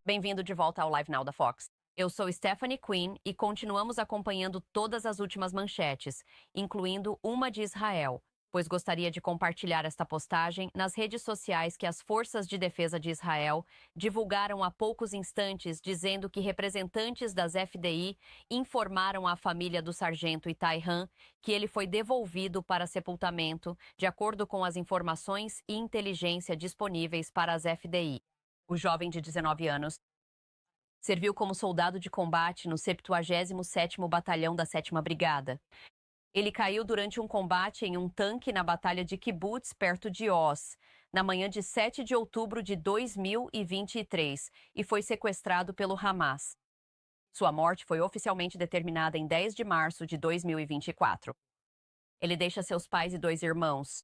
Bem-vindo de volta ao Live Now da Fox. Eu sou Stephanie Quinn e continuamos acompanhando todas as últimas manchetes, incluindo uma de Israel, pois gostaria de compartilhar esta postagem nas redes sociais que as Forças de Defesa de Israel divulgaram há poucos instantes, dizendo que representantes das FDI informaram à família do sargento Itai Han que ele foi devolvido para sepultamento, de acordo com as informações e inteligência disponíveis para as FDI. O jovem de 19 anos serviu como soldado de combate no 77º Batalhão da 7ª Brigada. Ele caiu durante um combate em um tanque na Batalha de Kibbutz, perto de Oz, na manhã de 7 de outubro de 2023, e foi sequestrado pelo Hamas. Sua morte foi oficialmente determinada em 10 de março de 2024. Ele deixa seus pais e 2 irmãos.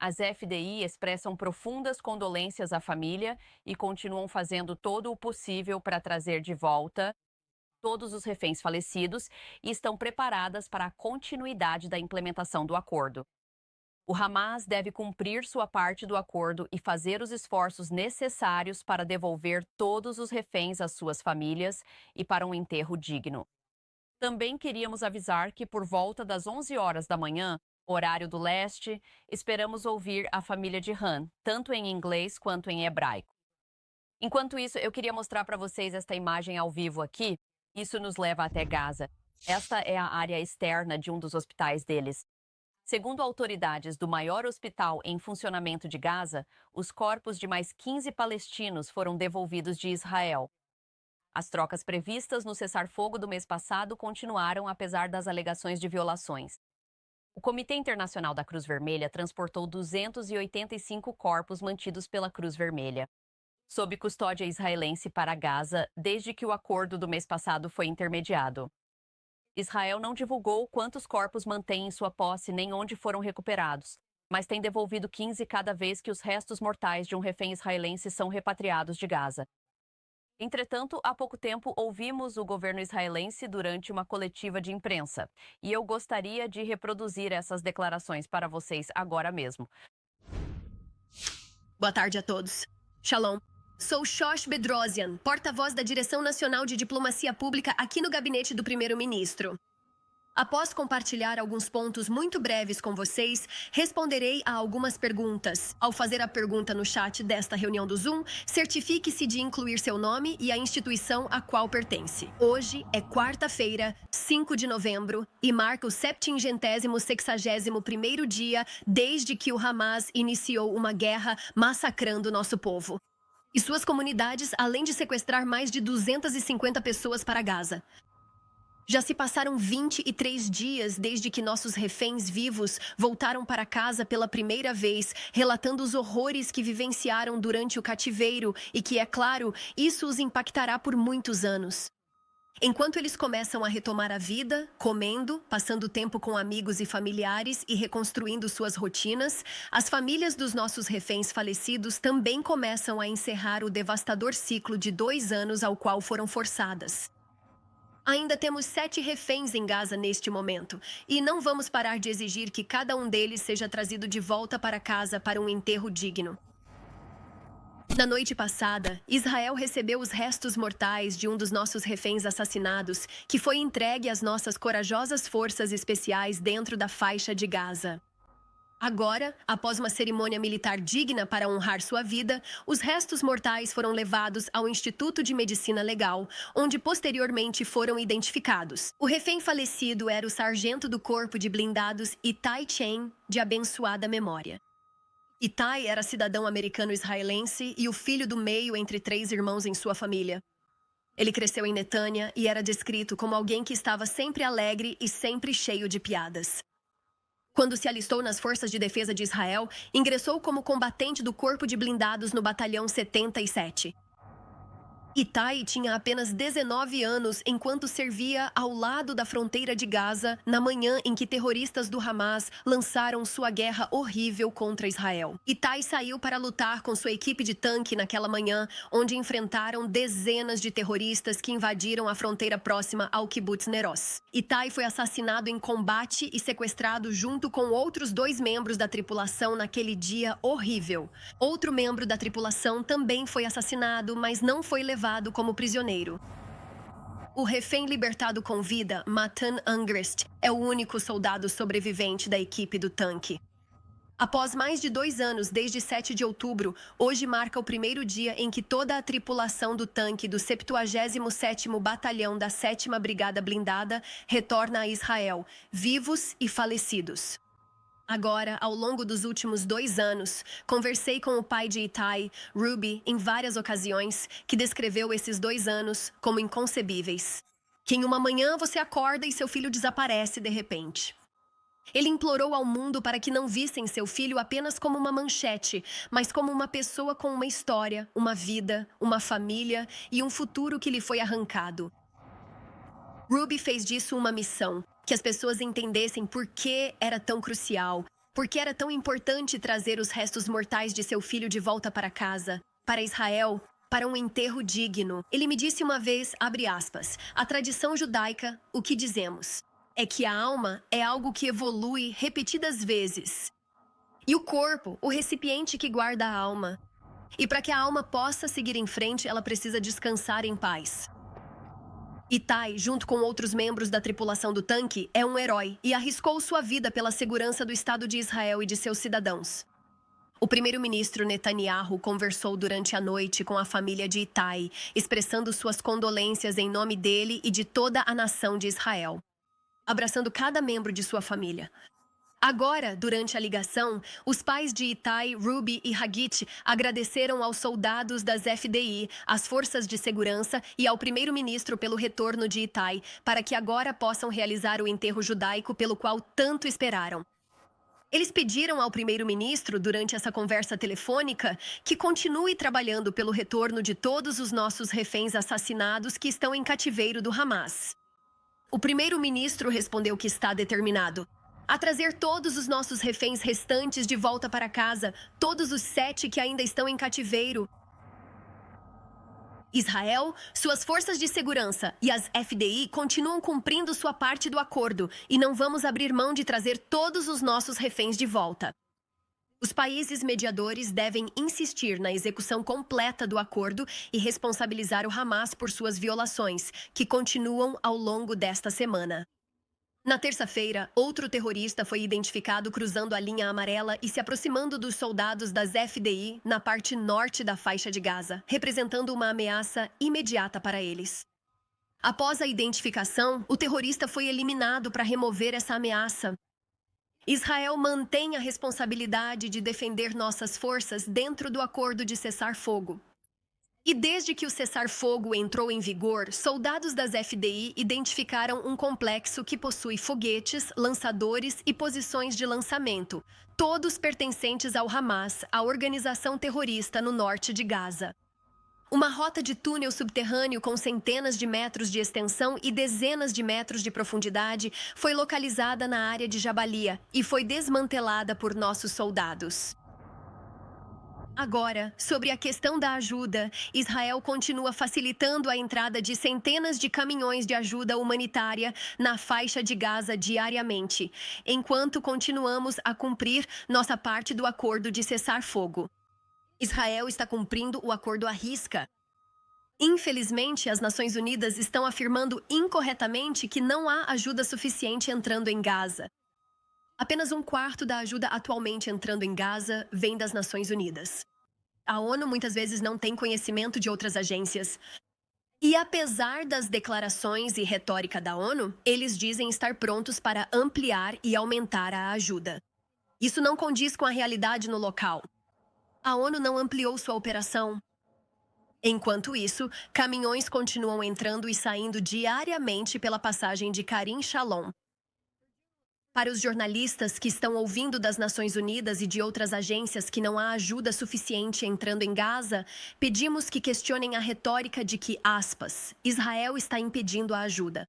As FDI expressam profundas condolências à família e continuam fazendo todo o possível para trazer de volta todos os reféns falecidos e estão preparadas para a continuidade da implementação do acordo. O Hamas deve cumprir sua parte do acordo e fazer os esforços necessários para devolver todos os reféns às suas famílias e para um enterro digno. Também queríamos avisar que por volta das 11 horas da manhã, horário do leste, esperamos ouvir a família de Han, tanto em inglês quanto em hebraico. Enquanto isso, eu queria mostrar para vocês esta imagem ao vivo aqui. Isso nos leva até Gaza. Esta é a área externa de um dos hospitais deles. Segundo autoridades do maior hospital em funcionamento de Gaza, os corpos de mais 15 palestinos foram devolvidos de Israel. As trocas previstas no cessar-fogo do mês passado continuaram apesar das alegações de violações. O Comitê Internacional da Cruz Vermelha transportou 285 corpos mantidos pela Cruz Vermelha, sob custódia israelense, para Gaza desde que o acordo do mês passado foi intermediado. Israel não divulgou quantos corpos mantém em sua posse nem onde foram recuperados, mas tem devolvido 15 cada vez que os restos mortais de um refém israelense são repatriados de Gaza. Entretanto, há pouco tempo ouvimos o governo israelense durante uma coletiva de imprensa, e eu gostaria de reproduzir essas declarações para vocês agora mesmo. Boa tarde a todos. Shalom. Sou Shosh Bedrosian, porta-voz da Direção Nacional de Diplomacia Pública aqui no gabinete do primeiro-ministro. Após compartilhar alguns pontos muito breves com vocês, responderei a algumas perguntas. Ao fazer a pergunta no chat desta reunião do Zoom, certifique-se de incluir seu nome e a instituição a qual pertence. Hoje é quarta-feira, 5 de novembro, e marca o 761º dia desde que o Hamas iniciou uma guerra massacrando nosso povo e suas comunidades, além de sequestrar mais de 250 pessoas para Gaza. Já se passaram 23 dias desde que nossos reféns vivos voltaram para casa pela primeira vez, relatando os horrores que vivenciaram durante o cativeiro e que, é claro, isso os impactará por muitos anos. Enquanto eles começam a retomar a vida, comendo, passando tempo com amigos e familiares e reconstruindo suas rotinas, as famílias dos nossos reféns falecidos também começam a encerrar o devastador ciclo de 2 anos ao qual foram forçadas. Ainda temos 7 reféns em Gaza neste momento, e não vamos parar de exigir que cada um deles seja trazido de volta para casa para um enterro digno. Na noite passada, Israel recebeu os restos mortais de um dos nossos reféns assassinados, que foi entregue às nossas corajosas forças especiais dentro da faixa de Gaza. Agora, após uma cerimônia militar digna para honrar sua vida, os restos mortais foram levados ao Instituto de Medicina Legal, onde posteriormente foram identificados. O refém falecido era o sargento do Corpo de Blindados Itai Chen, de abençoada memória. Itai era cidadão americano-israelense e o filho do meio entre 3 irmãos em sua família. Ele cresceu em Netânia e era descrito como alguém que estava sempre alegre e sempre cheio de piadas. Quando se alistou nas Forças de Defesa de Israel, ingressou como combatente do Corpo de Blindados no Batalhão 77. Itai tinha apenas 19 anos enquanto servia ao lado da fronteira de Gaza na manhã em que terroristas do Hamas lançaram sua guerra horrível contra Israel. Itai saiu para lutar com sua equipe de tanque naquela manhã, onde enfrentaram dezenas de terroristas que invadiram a fronteira próxima ao Kibbutz Neroz. Itai foi assassinado em combate e sequestrado junto com outros 2 membros da tripulação naquele dia horrível. Outro membro da tripulação também foi assassinado, mas não foi levado levado como prisioneiro. O refém libertado com vida, Matan Angrist, é o único soldado sobrevivente da equipe do tanque. Após mais de 2 anos, desde 7 de outubro, hoje marca o primeiro dia em que toda a tripulação do tanque do 77º Batalhão da 7ª Brigada Blindada retorna a Israel, vivos e falecidos. Agora, ao longo dos últimos 2 anos, conversei com o pai de Itai, Ruby, em várias ocasiões, que descreveu esses 2 anos como inconcebíveis. Que em uma manhã você acorda e seu filho desaparece de repente. Ele implorou ao mundo para que não vissem seu filho apenas como uma manchete, mas como uma pessoa com uma história, uma vida, uma família e um futuro que lhe foi arrancado. Ruby fez disso uma missão, que as pessoas entendessem por que era tão crucial, por que era tão importante trazer os restos mortais de seu filho de volta para casa, para Israel, para um enterro digno. Ele me disse uma vez, abre aspas, a tradição judaica, o que dizemos? É que a alma é algo que evolui repetidas vezes. E o corpo, o recipiente que guarda a alma. E para que a alma possa seguir em frente, ela precisa descansar em paz. Itai, junto com outros membros da tripulação do tanque, é um herói e arriscou sua vida pela segurança do Estado de Israel e de seus cidadãos. O primeiro-ministro Netanyahu conversou durante a noite com a família de Itai, expressando suas condolências em nome dele e de toda a nação de Israel, abraçando cada membro de sua família. Agora, durante a ligação, os pais de Itai, Ruby e Hagit agradeceram aos soldados das FDI, às forças de segurança e ao primeiro-ministro pelo retorno de Itai, para que agora possam realizar o enterro judaico pelo qual tanto esperaram. Eles pediram ao primeiro-ministro, durante essa conversa telefônica, que continue trabalhando pelo retorno de todos os nossos reféns assassinados que estão em cativeiro do Hamas. O primeiro-ministro respondeu que está determinado a trazer todos os nossos reféns restantes de volta para casa, todos os 7 que ainda estão em cativeiro. Israel, suas forças de segurança e as FDI continuam cumprindo sua parte do acordo e não vamos abrir mão de trazer todos os nossos reféns de volta. Os países mediadores devem insistir na execução completa do acordo e responsabilizar o Hamas por suas violações, que continuam ao longo desta semana. Na terça-feira, outro terrorista foi identificado cruzando a linha amarela e se aproximando dos soldados das FDI na parte norte da faixa de Gaza, representando uma ameaça imediata para eles. Após a identificação, o terrorista foi eliminado para remover essa ameaça. Israel mantém a responsabilidade de defender nossas forças dentro do acordo de cessar-fogo. E desde que o cessar-fogo entrou em vigor, soldados das FDI identificaram um complexo que possui foguetes, lançadores e posições de lançamento, todos pertencentes ao Hamas, a organização terrorista no norte de Gaza. Uma rota de túnel subterrâneo com centenas de metros de extensão e dezenas de metros de profundidade foi localizada na área de Jabalia e foi desmantelada por nossos soldados. Agora, sobre a questão da ajuda, Israel continua facilitando a entrada de centenas de caminhões de ajuda humanitária na faixa de Gaza diariamente, enquanto continuamos a cumprir nossa parte do acordo de cessar-fogo. Israel está cumprindo o acordo à risca. Infelizmente, as Nações Unidas estão afirmando incorretamente que não há ajuda suficiente entrando em Gaza. Apenas 1/4 da ajuda atualmente entrando em Gaza vem das Nações Unidas. A ONU muitas vezes não tem conhecimento de outras agências. E apesar das declarações e retórica da ONU, eles dizem estar prontos para ampliar e aumentar a ajuda. Isso não condiz com a realidade no local. A ONU não ampliou sua operação. Enquanto isso, caminhões continuam entrando e saindo diariamente pela passagem de Karim Shalom. Para os jornalistas que estão ouvindo das Nações Unidas e de outras agências que não há ajuda suficiente entrando em Gaza, pedimos que questionem a retórica de que, aspas, Israel está impedindo a ajuda.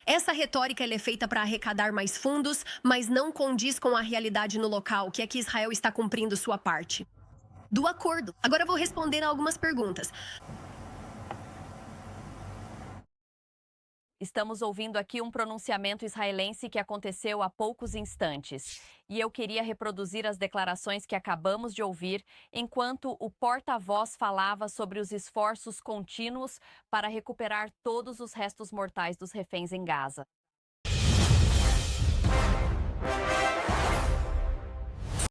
Essa retórica é feita para arrecadar mais fundos, mas não condiz com a realidade no local, que é que Israel está cumprindo sua parte do acordo. Agora eu vou responder a algumas perguntas. Estamos ouvindo aqui um pronunciamento israelense que aconteceu há poucos instantes. E eu queria reproduzir as declarações que acabamos de ouvir, enquanto o porta-voz falava sobre os esforços contínuos para recuperar todos os restos mortais dos reféns em Gaza.